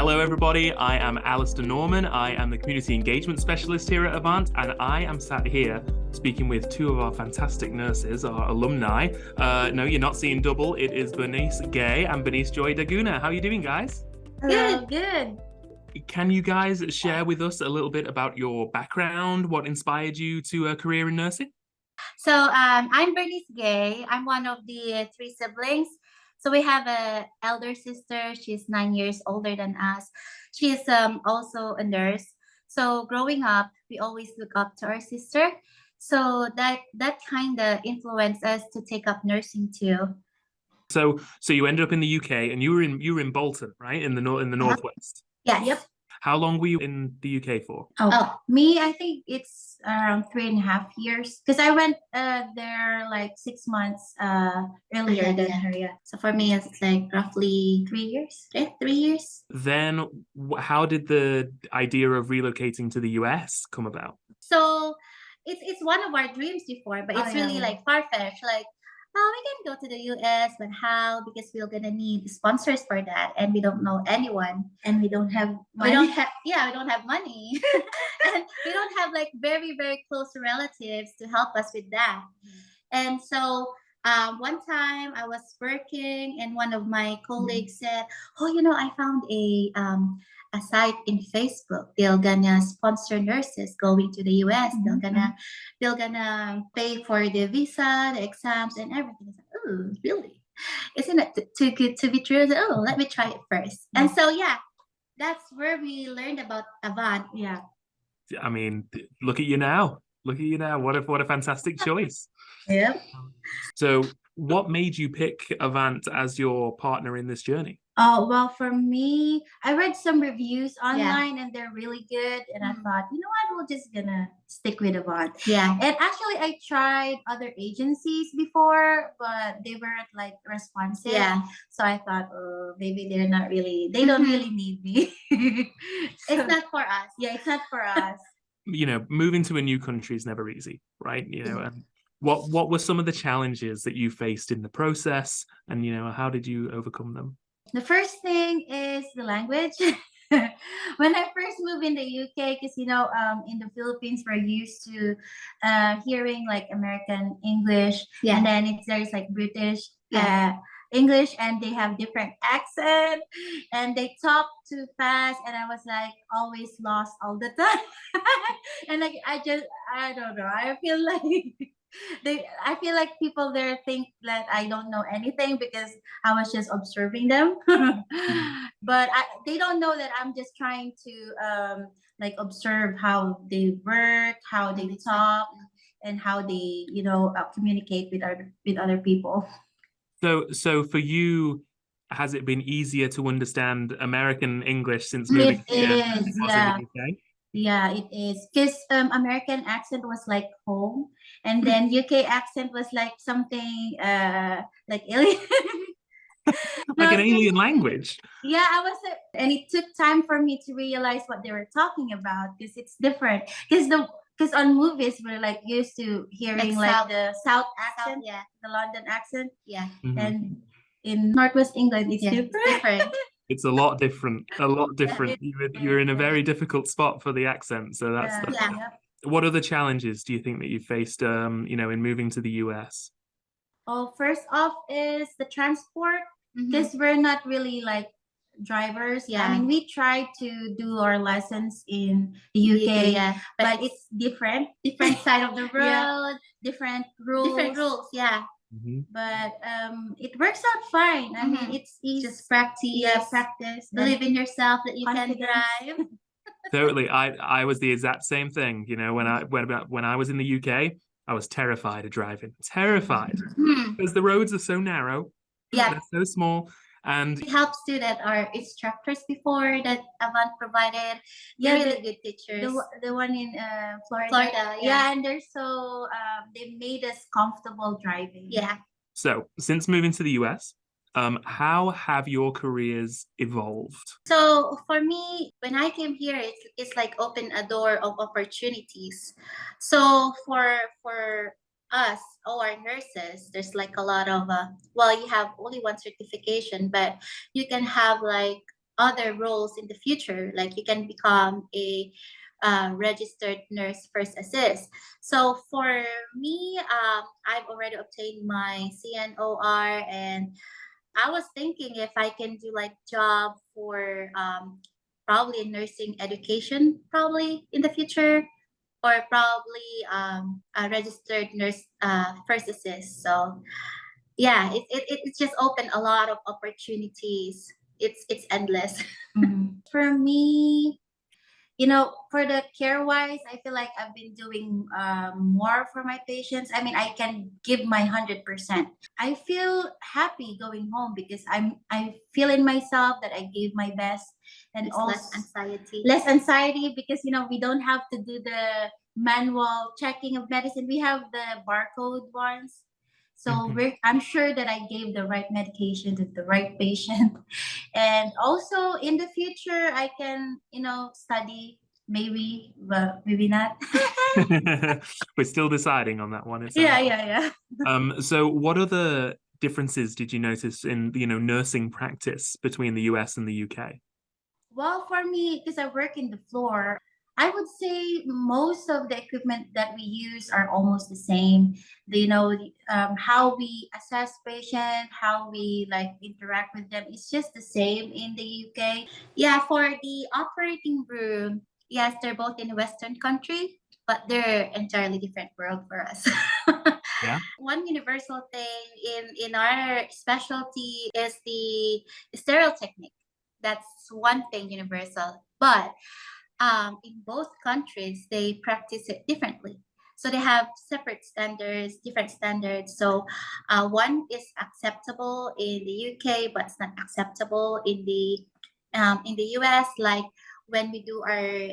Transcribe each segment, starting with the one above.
Hello everybody, I am Alistair Norman. I am the Community Engagement Specialist here at Avant, and I am sat here speaking with two of our fantastic nurses, our alumni. No, you're not seeing double. It is Bernice Gay and Bernice Joy Daguna. How are you doing, guys? Hello. Good. Can you guys share with us a little bit about your background, what inspired you to a career in nursing? So I'm Bernice Gay. I'm one of the three siblings. So we have a elder sister. She's 9 years older than us. She's also a nurse. So growing up, we always look up to our sister. So that kind of influenced us to take up nursing too. So you ended up in the UK, and you were in Bolton, right? In the northwest. Yes. Yep. How long were you in the UK for? Me, I think it's around 3.5 years because I went there like 6 months earlier than her. Yeah. So for me, it's like roughly 3 years. 3 years. Then how did the idea of relocating to the US come about? So it's one of our dreams before, but it's really like far-fetched. Like, oh, we can go to the US, but how? Because we're gonna need sponsors for that, and we don't know anyone, and we don't have money. We don't have money, and we don't have like very very close relatives to help us with that. And so one time I was working, and one of my colleagues said, "Oh, I found a site in Facebook. They're gonna sponsor nurses going to the US. They're gonna pay for the visa, the exams, and everything." I said, "Oh, really? Isn't it too good to be true?" I said, "Oh, let me try it first." And so that's where we learned about Avant. Yeah. I mean, look at you now. Look at you now. What a fantastic choice. Yep. So what made you pick Avant as your partner in this journey? Oh, well, for me, I read some reviews online and they're really good. And I thought, you know what, we're just gonna stick with Avant. Yeah. And actually, I tried other agencies before, but they weren't like responsive. Yeah. So I thought, oh, maybe they don't really need me. It's not for us. Yeah, it's not for us. Moving to a new country is never easy, right? And what were some of the challenges that you faced in the process, and how did you overcome them? The first thing is the language. When I first moved in the UK, because in the Philippines we're used to hearing like American English, and then there's like British English, and they have different accent, and they talk too fast, and I was like always lost all the time. And like I don't know. I feel like people there think that I don't know anything because I was just observing them. But they don't know that I'm just trying to like observe how they work, how they talk, and how they communicate with other people. So for you, has it been easier to understand American English since moving here than it was in the UK? Yeah, it is. Because American accent was like home, and then UK accent was like something like alien. Like an alien language. Yeah, and it took time for me to realize what they were talking about because it's different. Because on movies we're like used to hearing like the South accent, the London accent, and in Northwest England it's different. It's a lot different. You're in a very difficult spot for the accent. So that's What other challenges do you think that you faced in moving to the US? Oh, first off is the transport, because we're not really like drivers. Yeah. I mean, we tried to do our license in the UK, but it's different side of the road, different rules. Yeah. But it works out fine. I mean, it's easy. Just practice. Yeah, practice. Believe in yourself that you can drive. Totally. I was the exact same thing. When I was in the UK, I was terrified of driving. Terrified. Because the roads are so narrow. Yeah. They're so small. And it helps too that our instructors before that Avant provided, really good teachers. The one in Florida, and they're so they made us comfortable driving. Yeah. So since moving to the US, how have your careers evolved? So for me, when I came here, it's like open a door of opportunities. So for us, all our nurses, there's like a lot of you have only one certification, but you can have like other roles in the future. Like you can become a registered nurse first assist. So for me, I've already obtained my CNOR, and I was thinking if I can do like job for probably nursing education probably in the future, or probably a registered nurse first assist. So yeah, it's just opened a lot of opportunities. It's endless. For me, for the care wise, I feel like I've been doing more for my patients. I mean, I can give my 100%. I feel happy going home because I feel in myself that I gave my best, and It's also less anxiety. less anxiety because we don't have to do the manual checking of medicine. We have the barcode ones. So I'm sure that I gave the right medication to the right patient. And also in the future, I can, study maybe, but maybe not. We're still deciding on that one. It Yeah, sounds like. yeah. So what other differences did you notice in, nursing practice between the US and the UK? Well, for me, because I work in the floor, I would say most of the equipment that we use are almost the same. How we assess patient, how we like interact with them, it's just the same in the UK. Yeah, for the operating room, yes, they're both in a Western country, but they're entirely different world for us. Yeah. One universal thing in our specialty is the sterile technique. That's one thing universal. But in both countries, they practice it differently. So they have separate standards, different standards. So one is acceptable in the UK, but it's not acceptable in the US. Like when we do our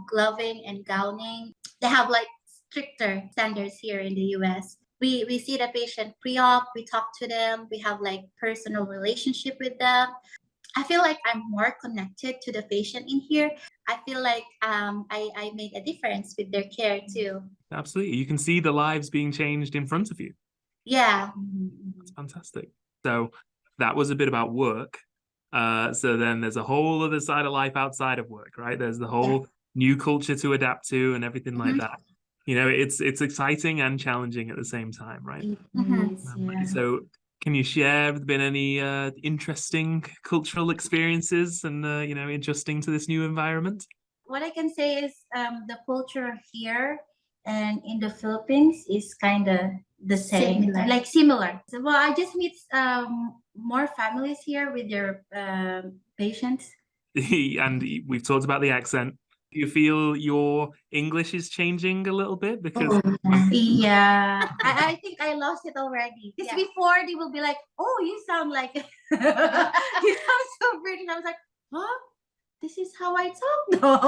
gloving and gowning, they have like stricter standards here in the US. We see the patient pre-op, we talk to them, we have like personal relationship with them. I feel like I'm more connected to the patient in here. I feel like I made a difference with their care too. Absolutely. You can see the lives being changed in front of you. Yeah. That's fantastic. So that was a bit about work. So then there's a whole other side of life outside of work, right? There's the whole new culture to adapt to and everything like that. It's exciting and challenging at the same time, right? So can you share, have there been any interesting cultural experiences and, adjusting to this new environment? What I can say is the culture here and in the Philippines is kind of the same, similar. So, well, I just meet more families here with their patients. And we've talked about the accent. Do you feel your English is changing a little bit? Because yeah, I think I lost it already. Because before they will be like, "Oh, you sound like you sound so British." I was like, "Huh? This is how I talk, though."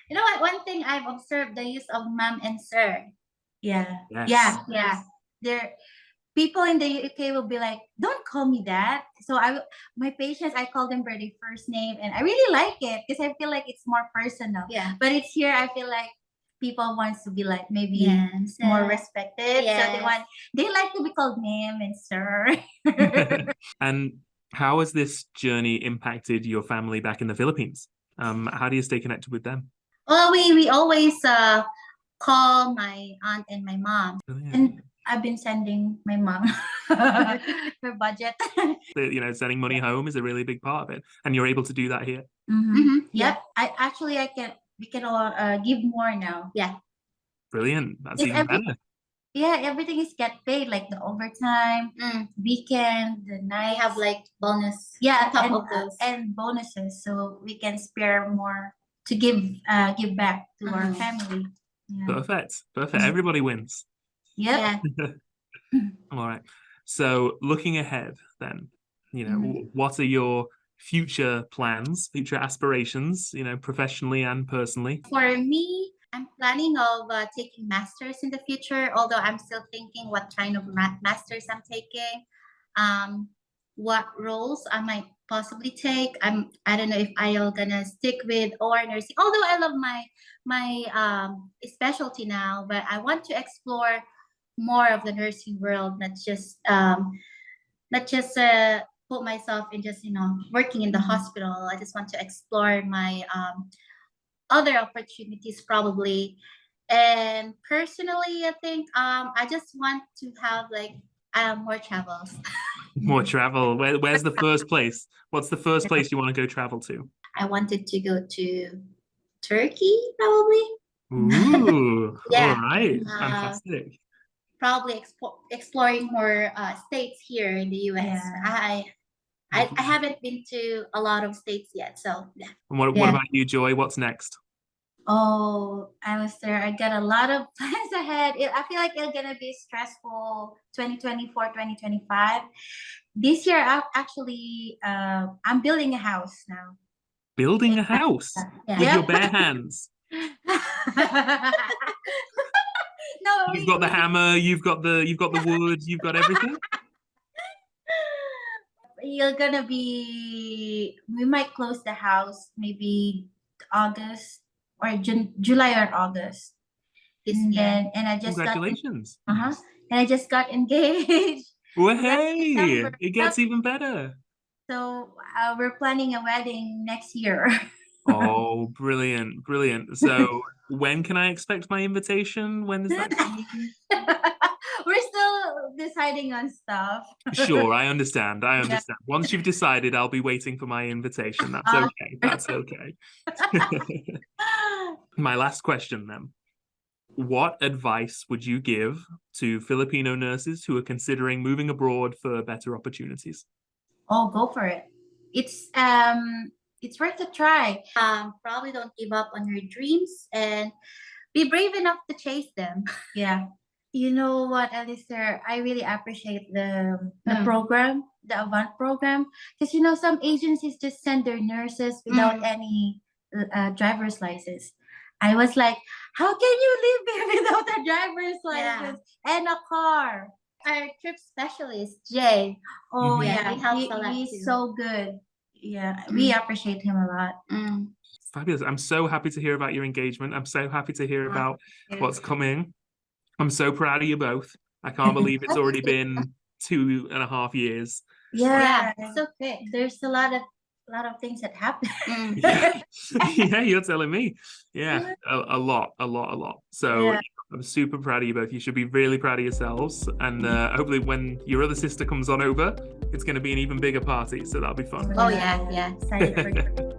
You know what? One thing I've observed the use of ma'am and sir. Yeah. Yes. Yeah. There, people in the UK will be like, "Don't call me that." So my patients, I call them by their first name, and I really like it because I feel like it's more personal. Yeah. But it's here, I feel like people wants to be like maybe more respected. Yes. So they like to be called ma'am and sir. And how has this journey impacted your family back in the Philippines? How do you stay connected with them? Well, we always call my aunt and my mom. And I've been sending my mom her budget. Sending money home is a really big part of it, and you're able to do that here. Yep. We can all give more now. Yeah. Brilliant. That's even better. Yeah, everything is get paid, like the overtime, weekend, the night. I have like bonus. Yeah, on top of those. and bonuses, so we can spare more to give back to our family. Yeah. Perfect. Everybody wins. Yep. All right. So looking ahead then, what are your future plans, future aspirations, professionally and personally? For me, I'm planning of taking masters in the future, although I'm still thinking what kind of masters I'm taking, what roles I might possibly take. I don't know if I'll gonna stick with OR nursing, although I love my specialty now, but I want to explore more of the nursing world, not just put myself in just, working in the hospital. I just want to explore my other opportunities probably. And personally, I think I just want to have like more travels. More travel. Where's the first place? What's the first place you want to go travel to? I wanted to go to Turkey, probably. Ooh, Yeah. all right, fantastic. Probably exploring more states here in the US. Yeah. I haven't been to a lot of states yet, so yeah. And what about you, Joy? What's next? Oh, Alistair, I got a lot of plans ahead. I feel like it's gonna be stressful 2024, 2025. This year, I'm building a house now. Building a house with your bare hands. No, You've got the hammer, you've got the wood, you've got everything. We might close the house maybe August or July or August. And I just Congratulations. And I just got engaged. Well, hey, it gets even better. So we're planning a wedding next year. Oh, brilliant, brilliant. So when can I expect my invitation? When is that? We're still deciding on stuff. Sure, I understand. Once you've decided, I'll be waiting for my invitation. That's okay. That's okay. My last question then. What advice would you give to Filipino nurses who are considering moving abroad for better opportunities? Oh, go for it. It's worth a try. Probably don't give up on your dreams and be brave enough to chase them. Yeah. You know what, Alistair? I really appreciate the program, the Avant program, because some agencies just send their nurses without any driver's license. I was like, how can you live here without a driver's license and a car? Our trip specialist, Jay. Oh, he yeah. helps a lot He's too. so good. Yeah, we appreciate him a lot. Fabulous. I'm so happy to hear about your engagement. I'm so happy to hear about what's coming. I'm so proud of you both. I can't believe it's already been 2.5 years. Yeah, so quick. There's a lot of things that happen. Yeah, you're telling me. Yeah, a lot. So I'm super proud of you both. You should be really proud of yourselves. And hopefully when your other sister comes on over, it's going to be an even bigger party. So that'll be fun. Oh, yeah. Excited for you.